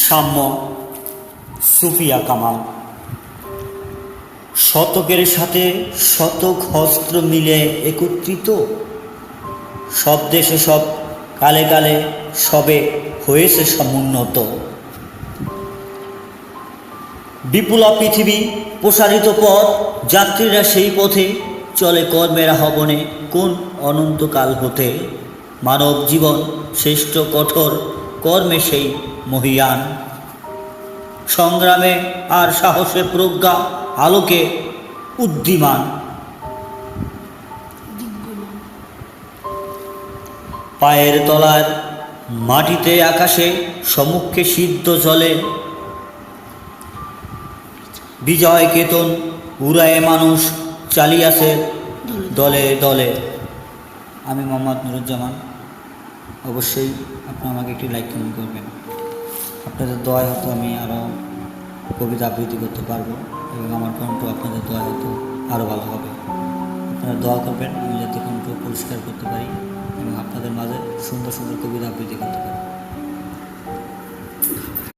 সাম্য, সুফিয়া কামাল। শতকের সাথে শতক হস্ত্র মিলে একত্রিত, সব দেশে সব কালে কালে সবে হয়েছে সমুন্নত। বিপুলা পৃথিবী প্রসারিত পথ, যাত্রীরা সেই পথে চলে কর্মের আহ্বানে কোন অনন্তকাল হতে। মানব জীবন শ্রেষ্ঠ কঠোর কর্মে সেই মহিয়ান, সংগ্রামে আর সাহসে প্রজ্ঞা আলোকে উদ্দীমান। পায়ের তলার মাটিতে আকাশে সম্মুখে সিদ্ধ জলে, বিজয় কেতন উড়ায়ে মানুষ চালিয়াছে দলে দলে। আমি মোহাম্মদ নুরুজ্জামান। অবশ্যই আপনারা আমাকে একটি লাইক কমেন্ট করবেন। আপনাদের দোয়ায় হয়তো আমি আরও কবিতা আবৃত্তি করতে পারবো এবং আমার কণ্ঠ আপনাদের দোয়া হয়তো আরও ভালো হবে। আপনারা দোয়া করবেন আমি যাতে কণ্ঠ পরিষ্কার করতে পারি এবং আপনাদের মাঝে সুন্দর সুন্দর কবিতা আবৃত্তি করতে পারি।